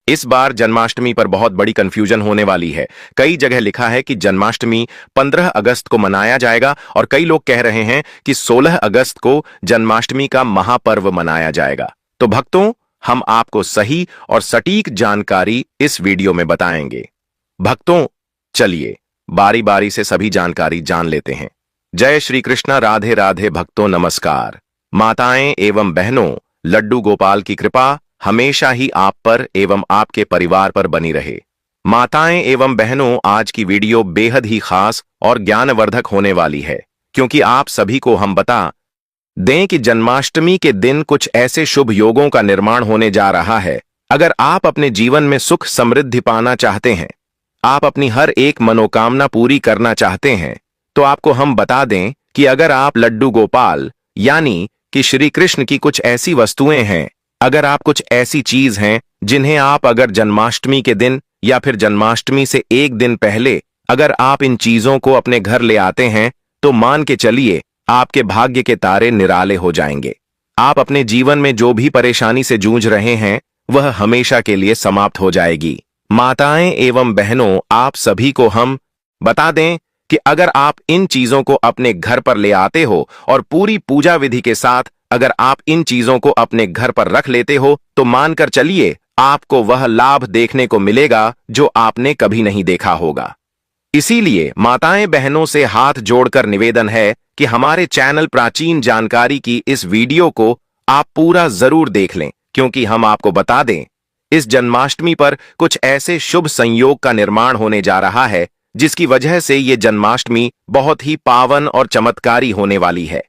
इस बार जन्माष्टमी पर बहुत बड़ी कंफ्यूजन होने वाली है। कई जगह लिखा है कि जन्माष्टमी 15 अगस्त को मनाया जाएगा और कई लोग कह रहे हैं कि 16 अगस्त को जन्माष्टमी का महापर्व मनाया जाएगा। तो भक्तों, हम आपको सही और सटीक जानकारी इस वीडियो में बताएंगे। भक्तों, चलिए बारी बारी से सभी जानकारी जान लेते हैं। जय श्री कृष्णा, राधे राधे। भक्तों नमस्कार। माताएं एवं बहनों, लड्डू गोपाल की कृपा हमेशा ही आप पर एवं आपके परिवार पर बनी रहे। माताएं एवं बहनों, आज की वीडियो बेहद ही खास और ज्ञानवर्धक होने वाली है, क्योंकि आप सभी को हम बता दें कि जन्माष्टमी के दिन कुछ ऐसे शुभ योगों का निर्माण होने जा रहा है। अगर आप अपने जीवन में सुख समृद्धि पाना चाहते हैं, आप अपनी हर एक मनोकामना पूरी करना चाहते हैं, तो आपको हम बता दें कि अगर आप लड्डू गोपाल यानी कि श्री कृष्ण की कुछ ऐसी वस्तुएं हैं, अगर आप कुछ ऐसी चीज हैं जिन्हें आप अगर जन्माष्टमी के दिन या फिर जन्माष्टमी से एक दिन पहले अगर आप इन चीजों को अपने घर ले आते हैं, तो मान के चलिए आपके भाग्य के तारे निराले हो जाएंगे। आप अपने जीवन में जो भी परेशानी से जूझ रहे हैं, वह हमेशा के लिए समाप्त हो जाएगी। माताएं एवं बहनों, आप सभी को हम बता दें कि अगर आप इन चीजों को अपने घर पर ले आते हो और पूरी पूजा विधि के साथ अगर आप इन चीजों को अपने घर पर रख लेते हो, तो मानकर चलिए आपको वह लाभ देखने को मिलेगा जो आपने कभी नहीं देखा होगा। इसीलिए माताएं बहनों से हाथ जोड़कर निवेदन है कि हमारे चैनल प्राचीन जानकारी की इस वीडियो को आप पूरा जरूर देख लें, क्योंकि हम आपको बता दें इस जन्माष्टमी पर कुछ ऐसे शुभ संयोग का निर्माण होने जा रहा है, जिसकी वजह से ये जन्माष्टमी बहुत ही पावन और चमत्कारी होने वाली है।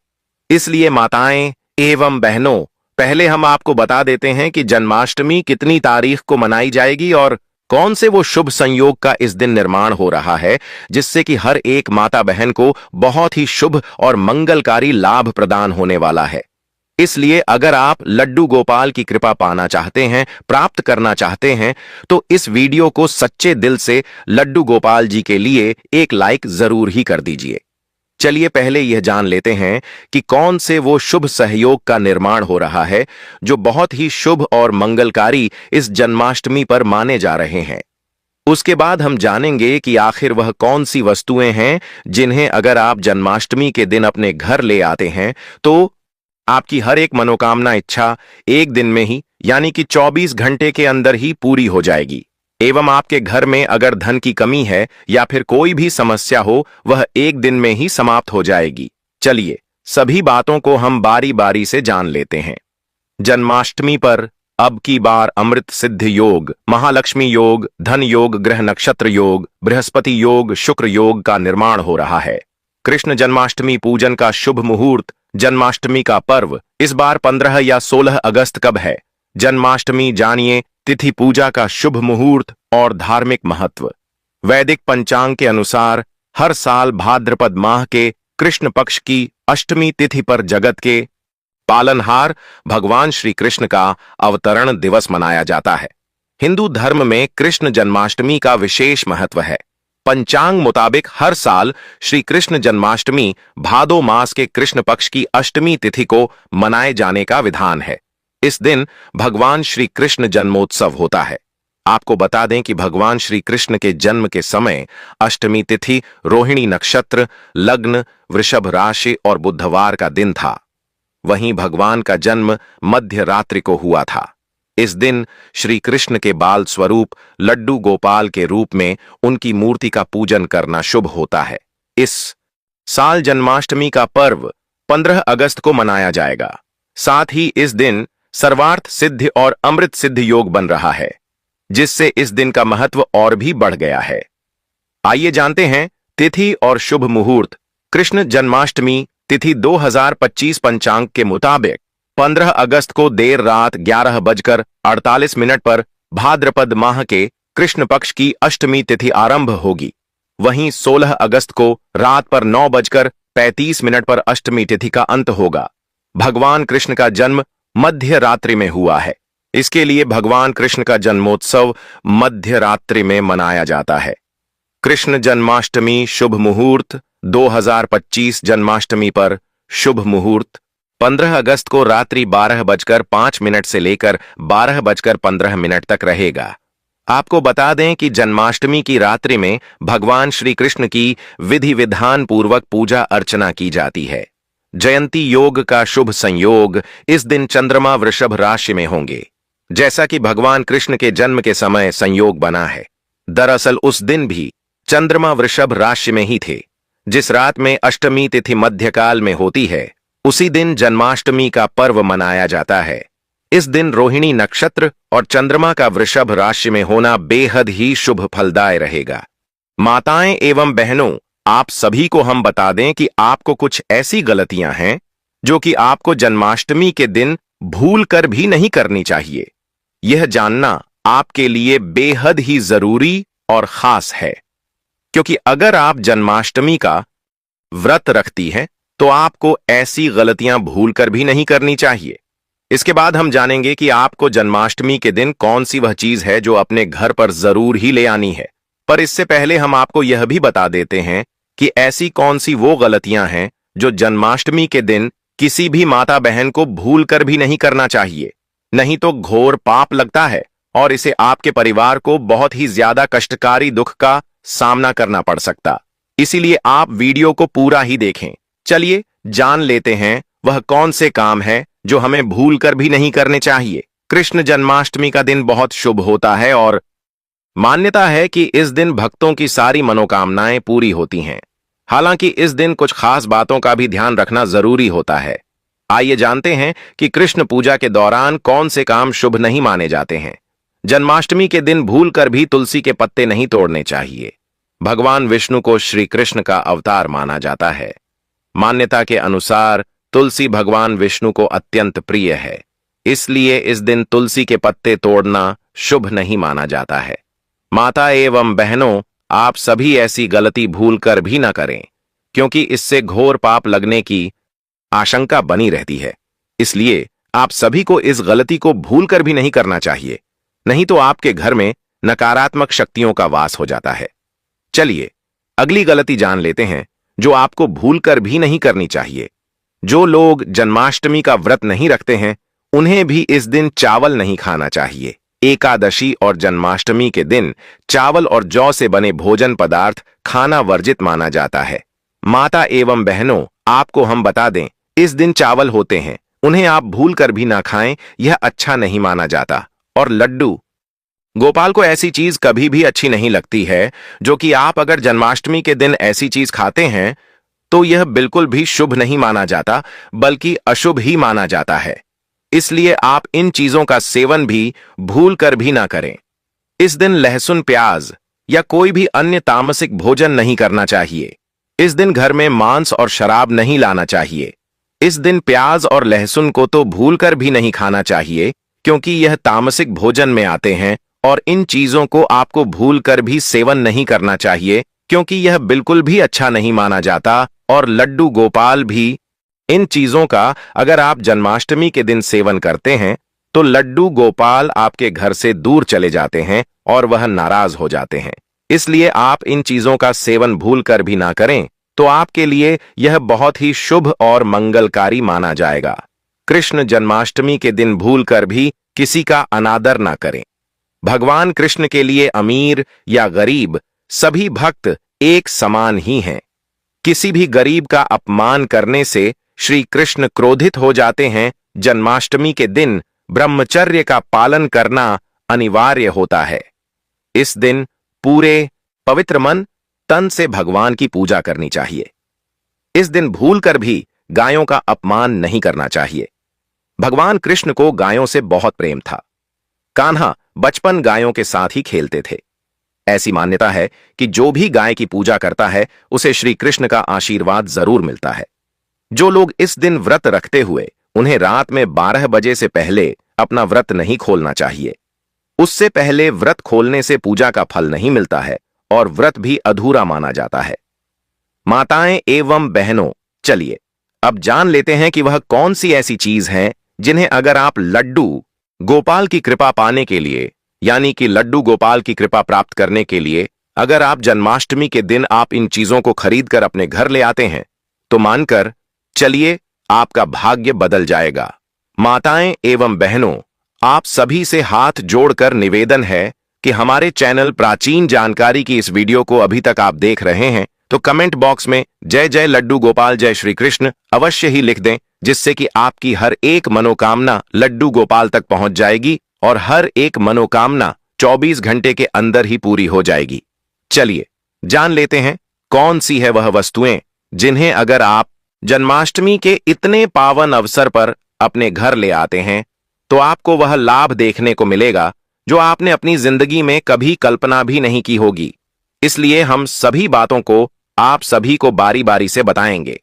इसलिए माताएं एवं बहनों, पहले हम आपको बता देते हैं कि जन्माष्टमी कितनी तारीख को मनाई जाएगी और कौन से वो शुभ संयोग का इस दिन निर्माण हो रहा है, जिससे कि हर एक माता बहन को बहुत ही शुभ और मंगलकारी लाभ प्रदान होने वाला है। इसलिए अगर आप लड्डू गोपाल की कृपा पाना चाहते हैं, प्राप्त करना चाहते हैं, तो इस वीडियो को सच्चे दिल से लड्डू गोपाल जी के लिए एक लाइक जरूर ही कर दीजिए। चलिए पहले यह जान लेते हैं कि कौन से वो शुभ सहयोग का निर्माण हो रहा है जो बहुत ही शुभ और मंगलकारी इस जन्माष्टमी पर माने जा रहे हैं। उसके बाद हम जानेंगे कि आखिर वह कौन सी वस्तुएं हैं जिन्हें अगर आप जन्माष्टमी के दिन अपने घर ले आते हैं, तो आपकी हर एक मनोकामना इच्छा एक दिन में ही यानी कि 24 घंटे के अंदर ही पूरी हो जाएगी। एवं आपके घर में अगर धन की कमी है या फिर कोई भी समस्या हो, वह एक दिन में ही समाप्त हो जाएगी। चलिए सभी बातों को हम बारी बारी से जान लेते हैं। जन्माष्टमी पर अब की बार अमृत सिद्ध योग, महालक्ष्मी योग, धन योग, ग्रह नक्षत्र योग, बृहस्पति योग, शुक्र योग का निर्माण हो रहा है। कृष्ण जन्माष्टमी पूजन का शुभ मुहूर्त, जन्माष्टमी का पर्व इस बार 15 या 16 अगस्त कब है? जन्माष्टमी जानिए तिथि, पूजा का शुभ मुहूर्त और धार्मिक महत्व। वैदिक पंचांग के अनुसार हर साल भाद्रपद माह के कृष्ण पक्ष की अष्टमी तिथि पर जगत के पालनहार भगवान श्री कृष्ण का अवतरण दिवस मनाया जाता है। हिंदू धर्म में कृष्ण जन्माष्टमी का विशेष महत्व है। पंचांग मुताबिक हर साल श्री कृष्ण जन्माष्टमी भादो मास के कृष्ण पक्ष की अष्टमी तिथि को मनाए जाने का विधान है। इस दिन भगवान श्री कृष्ण जन्मोत्सव होता है। आपको बता दें कि भगवान श्री कृष्ण के जन्म के समय अष्टमी तिथि रोहिणी नक्षत्र, लग्न वृषभ राशि और बुधवार का दिन था। वहीं भगवान का जन्म मध्य रात्रि को हुआ था। इस दिन श्री कृष्ण के बाल स्वरूप लड्डू गोपाल के रूप में उनकी मूर्ति का पूजन करना शुभ होता है। इस साल जन्माष्टमी का पर्व 15 अगस्त को मनाया जाएगा। साथ ही इस दिन सर्वार्थ सिद्ध और अमृत सिद्ध योग बन रहा है, जिससे इस दिन का महत्व और भी बढ़ गया है। आइए जानते हैं तिथि और शुभ मुहूर्त। कृष्ण जन्माष्टमी तिथि 2025 पंचांग के मुताबिक 15 अगस्त को देर रात 11:48 पर भाद्रपद माह के कृष्ण पक्ष की अष्टमी तिथि आरंभ होगी। वहीं 16 अगस्त को रात पर 9:35 पर अष्टमी तिथि का अंत होगा। भगवान कृष्ण का जन्म मध्य रात्रि में हुआ है, इसके लिए भगवान कृष्ण का जन्मोत्सव मध्य रात्रि में मनाया जाता है। कृष्ण जन्माष्टमी शुभ मुहूर्त 2025 जन्माष्टमी पर शुभ मुहूर्त 15 अगस्त को रात्रि 12:05 से लेकर 12:15 तक रहेगा। आपको बता दें कि जन्माष्टमी की रात्रि में भगवान श्री कृष्ण की विधि विधान पूर्वक पूजा अर्चना की जाती है। जयंती योग का शुभ संयोग इस दिन चंद्रमा वृषभ राशि में होंगे, जैसा कि भगवान कृष्ण के जन्म के समय संयोग बना है। दरअसल उस दिन भी चंद्रमा वृषभ राशि में ही थे। जिस रात में अष्टमी तिथि मध्यकाल में होती है, उसी दिन जन्माष्टमी का पर्व मनाया जाता है। इस दिन रोहिणी नक्षत्र और चंद्रमा का वृषभ राशि में होना बेहद ही शुभ फलदाय रहेगा। माताएं एवं बहनों, आप सभी को हम बता दें कि आपको कुछ ऐसी गलतियां हैं जो कि आपको जन्माष्टमी के दिन भूल कर भी नहीं करनी चाहिए। यह जानना आपके लिए बेहद ही जरूरी और खास है, क्योंकि अगर आप जन्माष्टमी का व्रत रखती हैं तो आपको ऐसी गलतियां भूल कर भी नहीं करनी चाहिए। इसके बाद हम जानेंगे कि आपको जन्माष्टमी के दिन कौन सी वह चीज है जो अपने घर पर जरूर ही ले आनी है। पर इससे पहले हम आपको यह भी बता देते हैं कि ऐसी कौन सी वो गलतियां हैं जो जन्माष्टमी के दिन किसी भी माता बहन को भूल कर भी नहीं करना चाहिए, नहीं तो घोर पाप लगता है और इसे आपके परिवार को बहुत ही ज्यादा कष्टकारी दुख का सामना करना पड़ सकता। इसीलिए आप वीडियो को पूरा ही देखें। चलिए जान लेते हैं वह कौन से काम है जो हमें भूल कर भी नहीं करने चाहिए। कृष्ण जन्माष्टमी का दिन बहुत शुभ होता है और मान्यता है कि इस दिन भक्तों की सारी मनोकामनाएं पूरी होती हैं। हालांकि इस दिन कुछ खास बातों का भी ध्यान रखना जरूरी होता है। आइए जानते हैं कि कृष्ण पूजा के दौरान कौन से काम शुभ नहीं माने जाते हैं। जन्माष्टमी के दिन भूल कर भी तुलसी के पत्ते नहीं तोड़ने चाहिए। भगवान विष्णु को श्री कृष्ण का अवतार माना जाता है। मान्यता के अनुसार तुलसी भगवान विष्णु को अत्यंत प्रिय है, इसलिए इस दिन तुलसी के पत्ते तोड़ना शुभ नहीं माना जाता है। माता एवं बहनों, आप सभी ऐसी गलती भूल कर भी न करें, क्योंकि इससे घोर पाप लगने की आशंका बनी रहती है। इसलिए आप सभी को इस गलती को भूल कर भी नहीं करना चाहिए, नहीं तो आपके घर में नकारात्मक शक्तियों का वास हो जाता है। चलिए अगली गलती जान लेते हैं जो आपको भूल कर भी नहीं करनी चाहिए। जो लोग जन्माष्टमी का व्रत नहीं रखते हैं, उन्हें भी इस दिन चावल नहीं खाना चाहिए। एकादशी और जन्माष्टमी के दिन चावल और जौ से बने भोजन पदार्थ खाना वर्जित माना जाता है। माता एवं बहनों, आपको हम बता दें, इस दिन चावल होते हैं, उन्हें आप भूल कर भी ना खाएं, यह अच्छा नहीं माना जाता। और लड्डू गोपाल को ऐसी चीज कभी भी अच्छी नहीं लगती है, जो कि आप अगर जन्माष्टमी के दिन ऐसी चीज खाते हैं तो यह बिल्कुल भी शुभ नहीं माना जाता, बल्कि अशुभ ही माना जाता है। इसलिए आप इन चीजों का सेवन भी भूल कर भी ना करें। इस दिन लहसुन, प्याज या कोई भी अन्य तामसिक भोजन नहीं करना चाहिए। इस दिन घर में मांस और शराब नहीं लाना चाहिए। इस दिन प्याज और लहसुन को तो भूल कर भी नहीं खाना चाहिए, क्योंकि यह तामसिक भोजन में आते हैं और इन चीजों को आपको भूल कर भी सेवन नहीं करना चाहिए, क्योंकि यह बिल्कुल भी अच्छा नहीं माना जाता। और लड्डू गोपाल भी, इन चीजों का अगर आप जन्माष्टमी के दिन सेवन करते हैं तो लड्डू गोपाल आपके घर से दूर चले जाते हैं और वह नाराज हो जाते हैं। इसलिए आप इन चीजों का सेवन भूल कर भी ना करें, तो आपके लिए यह बहुत ही शुभ और मंगलकारी माना जाएगा। कृष्ण जन्माष्टमी के दिन भूल कर भी किसी का अनादर ना करें। भगवान कृष्ण के लिए अमीर या गरीब सभी भक्त एक समान ही हैं। किसी भी गरीब का अपमान करने से श्री कृष्ण क्रोधित हो जाते हैं। जन्माष्टमी के दिन ब्रह्मचर्य का पालन करना अनिवार्य होता है। इस दिन पूरे पवित्र मन तन से भगवान की पूजा करनी चाहिए। इस दिन भूल कर भी गायों का अपमान नहीं करना चाहिए। भगवान कृष्ण को गायों से बहुत प्रेम था। कान्हा बचपन गायों के साथ ही खेलते थे। ऐसी मान्यता है कि जो भी गाय की पूजा करता है उसे श्री कृष्ण का आशीर्वाद जरूर मिलता है। जो लोग इस दिन व्रत रखते हुए, उन्हें रात में 12 बजे से पहले अपना व्रत नहीं खोलना चाहिए। उससे पहले व्रत खोलने से पूजा का फल नहीं मिलता है और व्रत भी अधूरा माना जाता है। माताएं एवं बहनों, चलिए अब जान लेते हैं कि वह कौन सी ऐसी चीज है जिन्हें अगर आप लड्डू गोपाल की कृपा पाने के लिए, यानी कि लड्डू गोपाल की कृपा प्राप्त करने के लिए, अगर आप जन्माष्टमी के दिन आप इन चीजों को खरीदकर अपने घर ले आते हैं तो मानकर चलिए आपका भाग्य बदल जाएगा। माताएं एवं बहनों, आप सभी से हाथ जोड़कर निवेदन है, कि हमारे चैनल प्राचीन जानकारी की इस वीडियो को अभी तक आप देख रहे हैं तो कमेंट बॉक्स में जय जय लड्डू गोपाल जय श्री कृष्ण अवश्य ही लिख दें, जिससे कि आपकी हर एक मनोकामना लड्डू गोपाल तक पहुंच जाएगी और हर एक मनोकामना 24 घंटे के अंदर ही पूरी हो जाएगी। चलिए जान लेते हैं कौन सी है वह वस्तुएं जिन्हें अगर आप जन्माष्टमी के इतने पावन अवसर पर अपने घर ले आते हैं तो आपको वह लाभ देखने को मिलेगा जो आपने अपनी जिंदगी में कभी कल्पना भी नहीं की होगी। इसलिए हम सभी बातों को आप सभी को बारी बारी से बताएंगे।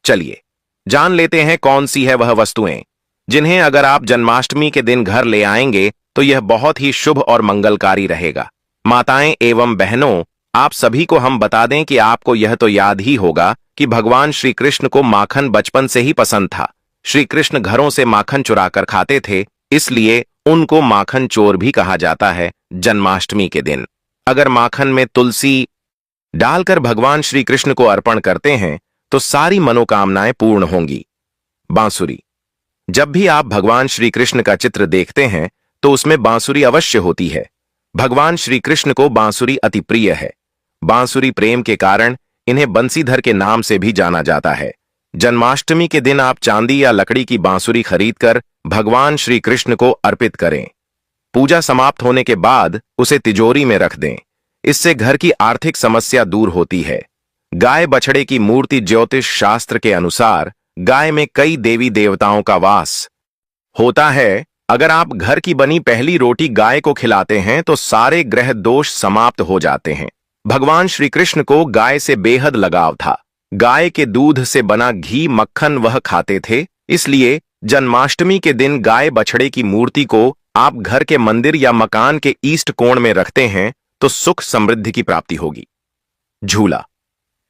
चलिए जान लेते हैं कौन सी है वह वस्तुएं जिन्हें अगर आप जन्माष्टमी के दिन घर ले आएंगे तो यह बहुत ही शुभ और मंगलकारी रहेगा। माताएं एवं बहनों, आप सभी को हम बता दें कि आपको यह तो याद ही होगा कि भगवान श्री कृष्ण को माखन बचपन से ही पसंद था। श्री कृष्ण घरों से माखन चुराकर खाते थे, इसलिए उनको माखन चोर भी कहा जाता है। जन्माष्टमी के दिन अगर माखन में तुलसी डालकर भगवान श्री कृष्ण को अर्पण करते हैं तो सारी मनोकामनाएं पूर्ण होंगी। बांसुरी, जब भी आप भगवान श्री कृष्ण का चित्र देखते हैं तो उसमें बांसुरी अवश्य होती है। भगवान श्री कृष्ण को बांसुरी अति प्रिय है। बांसुरी प्रेम के कारण इन्हें बंसीधर के नाम से भी जाना जाता है। जन्माष्टमी के दिन आप चांदी या लकड़ी की बांसुरी खरीदकर भगवान श्री कृष्ण को अर्पित करें। पूजा समाप्त होने के बाद उसे तिजोरी में रख दें। इससे घर की आर्थिक समस्या दूर होती है। गाय बछड़े की मूर्ति ज्योतिष शास्त्र के अनुसार गाय में कई देवी देवताओं का वास होता है। अगर आप घर की बनी पहली रोटी गाय को खिलाते हैं तो सारे ग्रह दोष समाप्त हो जाते हैं। भगवान श्री कृष्ण को गाय से बेहद लगाव था। गाय के दूध से बना घी मक्खन वह खाते थे, इसलिए जन्माष्टमी के दिन गाय बछड़े की मूर्ति को आप घर के मंदिर या मकान के ईस्ट कोण में रखते हैं तो सुख समृद्धि की प्राप्ति होगी। झूला,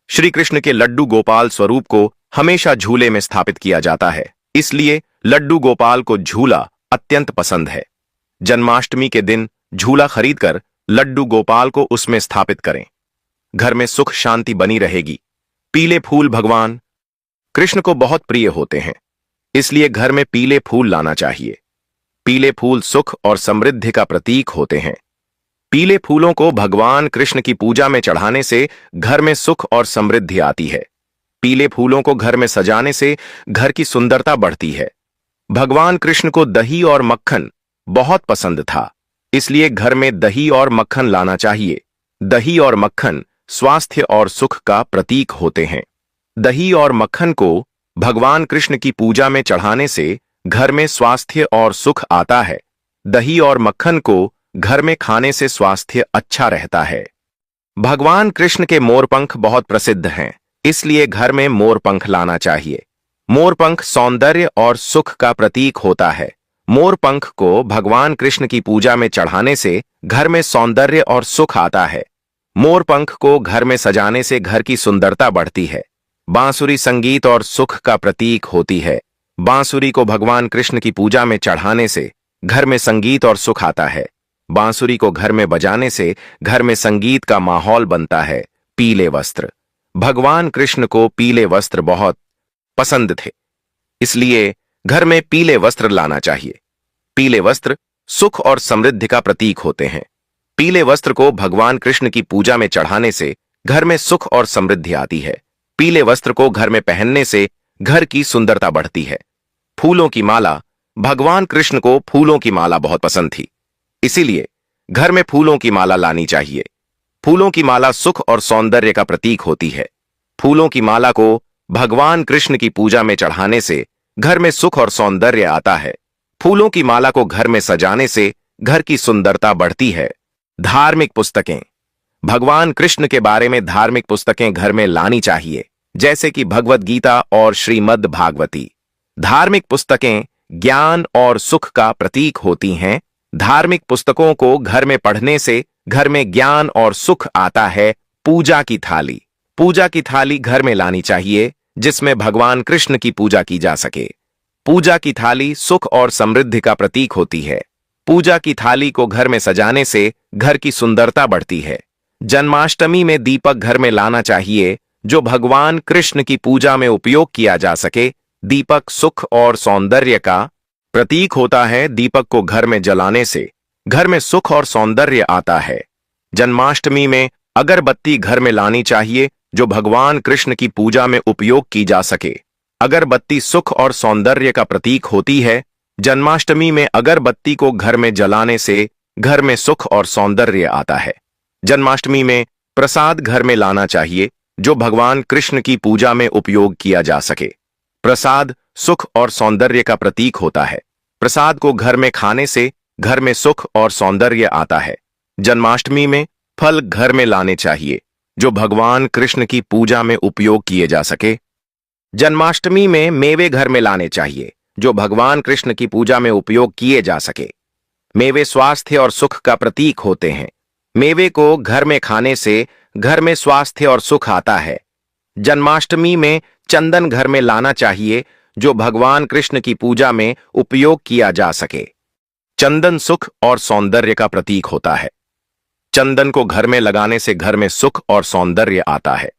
श्री कृष्ण के लड्डू गोपाल स्वरूप को हमेशा झूले में स्थापित किया जाता है, इसलिए लड्डू गोपाल को झूला अत्यंत पसंद है। जन्माष्टमी के दिन झूला खरीदकर लड्डू गोपाल को उसमें स्थापित करें। घर में सुख शांति बनी रहेगी। पीले फूल भगवान कृष्ण को बहुत प्रिय होते हैं, इसलिए घर में पीले फूल लाना चाहिए। पीले फूल सुख और समृद्धि का प्रतीक होते हैं। पीले फूलों को भगवान कृष्ण की पूजा में चढ़ाने से घर में सुख और समृद्धि आती है। पीले फूलों को घर में सजाने से घर की सुंदरता बढ़ती है। भगवान कृष्ण को दही और मक्खन बहुत पसंद था, इसलिए घर में दही और मक्खन लाना चाहिए। दही और मक्खन स्वास्थ्य और सुख का प्रतीक होते हैं। दही और मक्खन को भगवान कृष्ण की पूजा में चढ़ाने से घर में स्वास्थ्य और सुख आता है। दही और मक्खन को घर में खाने से स्वास्थ्य अच्छा रहता है। भगवान कृष्ण के मोरपंख बहुत प्रसिद्ध हैं, इसलिए घर में मोरपंख लाना चाहिए। मोरपंख सौंदर्य और सुख का प्रतीक होता है। मोरपंख को भगवान कृष्ण की पूजा में चढ़ाने से घर में सौंदर्य और सुख आता है। मोरपंख को घर में सजाने से घर की सुंदरता बढ़ती है। बांसुरी संगीत और सुख का प्रतीक होती है। बांसुरी को भगवान कृष्ण की पूजा में चढ़ाने से घर में संगीत और सुख आता है। बांसुरी को घर में बजाने से घर में संगीत का माहौल बनता है। पीले वस्त्र, भगवान कृष्ण को पीले वस्त्र बहुत पसंद थे, इसलिए घर में पीले वस्त्र लाना चाहिए। पीले वस्त्र सुख और समृद्धि का प्रतीक होते हैं। पीले वस्त्र को भगवान कृष्ण की पूजा में चढ़ाने से घर में सुख और समृद्धि आती है। पीले वस्त्र को घर में पहनने से घर की सुंदरता बढ़ती है। फूलों की माला, भगवान कृष्ण को फूलों की माला बहुत पसंद थी, इसीलिए घर में फूलों की माला लानी चाहिए। फूलों की माला सुख और सौंदर्य का प्रतीक होती है। फूलों की माला को भगवान कृष्ण की पूजा में चढ़ाने से घर में सुख और सौंदर्य आता है। फूलों की माला को घर में सजाने से घर की सुंदरता बढ़ती है। धार्मिक पुस्तकें, भगवान कृष्ण के बारे में धार्मिक पुस्तकें घर में लानी चाहिए, जैसे कि भगवद गीता और श्रीमद् भागवती। धार्मिक पुस्तकें ज्ञान और सुख का प्रतीक होती हैं। धार्मिक पुस्तकों को घर में पढ़ने से घर में ज्ञान और सुख आता है। पूजा की थाली, पूजा की थाली घर में लानी चाहिए जिसमें भगवान कृष्ण की पूजा की जा सके। पूजा की थाली सुख और समृद्धि का प्रतीक होती है। पूजा की थाली को घर में सजाने से घर की सुंदरता बढ़ती है। जन्माष्टमी में दीपक घर में लाना चाहिए जो भगवान कृष्ण की पूजा में उपयोग किया जा सके। दीपक सुख और सौंदर्य का प्रतीक होता है। दीपक को घर में जलाने से घर में सुख और सौंदर्य आता है। जन्माष्टमी में अगरबत्ती घर में लानी चाहिए जो भगवान कृष्ण की पूजा में उपयोग की जा सके। अगरबत्ती सुख और सौंदर्य का प्रतीक होती है। जन्माष्टमी में अगरबत्ती को घर में जलाने से घर में सुख और सौंदर्य आता है। जन्माष्टमी में प्रसाद घर में लाना चाहिए जो भगवान कृष्ण की पूजा में उपयोग किया जा सके। प्रसाद सुख और सौंदर्य का प्रतीक होता है। प्रसाद को घर में खाने से घर में सुख और सौंदर्य आता है। जन्माष्टमी में फल घर में लाने चाहिए जो भगवान कृष्ण की पूजा में उपयोग किए जा सके। जन्माष्टमी में मेवे घर में लाने चाहिए जो भगवान कृष्ण की पूजा में उपयोग किए जा सके। मेवे स्वास्थ्य और सुख का प्रतीक होते हैं। मेवे को घर में खाने से घर में स्वास्थ्य और सुख आता है। जन्माष्टमी में चंदन घर में लाना चाहिए जो भगवान कृष्ण की पूजा में उपयोग किया जा सके। चंदन सुख और सौंदर्य का प्रतीक होता है। चंदन को घर में लगाने से घर में सुख और सौंदर्य आता है।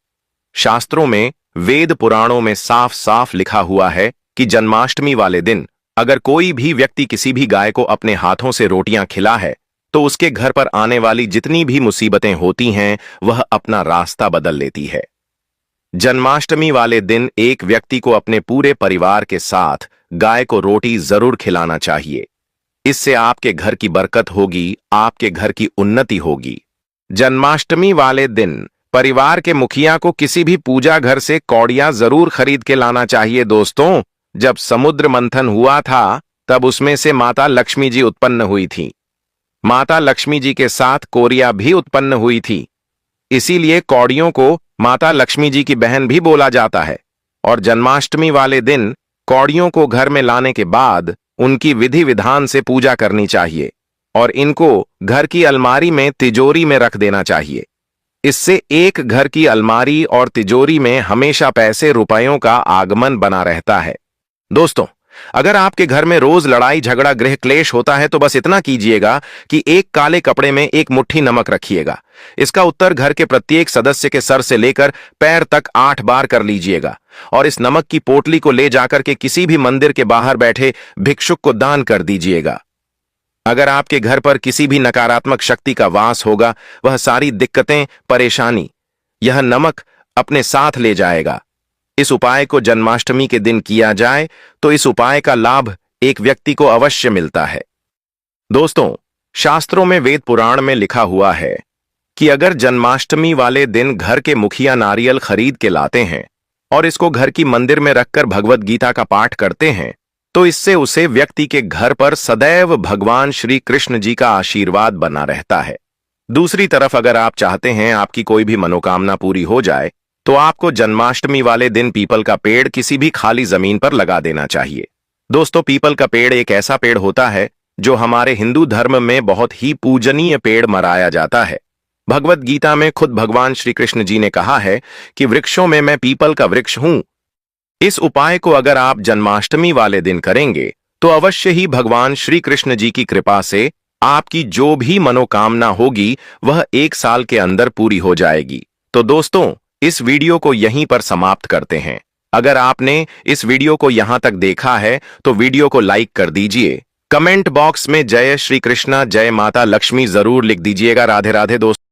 शास्त्रों में, वेद पुराणों में साफ साफ लिखा हुआ है कि जन्माष्टमी वाले दिन अगर कोई भी व्यक्ति किसी भी गाय को अपने हाथों से रोटियां खिला है तो उसके घर पर आने वाली जितनी भी मुसीबतें होती हैं वह अपना रास्ता बदल लेती है। जन्माष्टमी वाले दिन एक व्यक्ति को अपने पूरे परिवार के साथ गाय को रोटी जरूर खिलाना चाहिए। इससे आपके घर की बरकत होगी, आपके घर की उन्नति होगी। जन्माष्टमी वाले दिन परिवार के मुखिया को किसी भी पूजा घर से कौड़ियां जरूर खरीद के लाना चाहिए। दोस्तों, जब समुद्र मंथन हुआ था तब उसमें से माता लक्ष्मी जी उत्पन्न हुई थी। माता लक्ष्मी जी के साथ कौड़ियां भी उत्पन्न हुई थी। इसीलिए कौड़ियों को माता लक्ष्मी जी की बहन भी बोला जाता है। और जन्माष्टमी वाले दिन कौड़ियों को घर में लाने के बाद उनकी विधि विधान से पूजा करनी चाहिए और इनको घर की अलमारी में तिजोरी में रख देना चाहिए। इससे एक घर की अलमारी और तिजोरी में हमेशा पैसे रुपयों का आगमन बना रहता है। दोस्तों, अगर आपके घर में रोज लड़ाई झगड़ा गृह क्लेश होता है तो बस इतना कीजिएगा कि एक काले कपड़े में एक मुट्ठी नमक रखिएगा। इसका उत्तर घर के प्रत्येक सदस्य के सर से लेकर पैर तक 8 बार कर लीजिएगा और इस नमक की पोटली को ले जाकर के किसी भी मंदिर के बाहर बैठे भिक्षुक को दान कर दीजिएगा। अगर आपके घर पर किसी भी नकारात्मक शक्ति का वास होगा, वह सारी दिक्कतें, परेशानी यह नमक अपने साथ ले जाएगा। इस उपाय को जन्माष्टमी के दिन किया जाए तो इस उपाय का लाभ एक व्यक्ति को अवश्य मिलता है। दोस्तों, शास्त्रों में, वेद पुराण में लिखा हुआ है कि अगर जन्माष्टमी वाले दिन घर के मुखिया नारियल खरीद के लाते हैं और इसको घर की मंदिर में रखकर भगवत गीता का पाठ करते हैं तो इससे उसे व्यक्ति के घर पर सदैव भगवान श्री कृष्ण जी का आशीर्वाद बना रहता है। दूसरी तरफ अगर आप चाहते हैं आपकी कोई भी मनोकामना पूरी हो जाए तो आपको जन्माष्टमी वाले दिन पीपल का पेड़ किसी भी खाली जमीन पर लगा देना चाहिए। दोस्तों, पीपल का पेड़ एक ऐसा पेड़ होता है जो हमारे हिंदू धर्म में बहुत ही पूजनीय पेड़ मनाया जाता है। भगवत गीता में खुद भगवान श्री कृष्ण जी ने कहा है कि वृक्षों में मैं पीपल का वृक्ष हूं। इस उपाय को अगर आप जन्माष्टमी वाले दिन करेंगे तो अवश्य ही भगवान श्री कृष्ण जी की कृपा से आपकी जो भी मनोकामना होगी वह 1 साल के अंदर पूरी हो जाएगी। तो दोस्तों, इस वीडियो को यहीं पर समाप्त करते हैं। अगर आपने इस वीडियो को यहां तक देखा है तो वीडियो को लाइक कर दीजिए। कमेंट बॉक्स में जय श्री कृष्णा, जय माता लक्ष्मी जरूर लिख दीजिएगा। राधे राधे दोस्तों।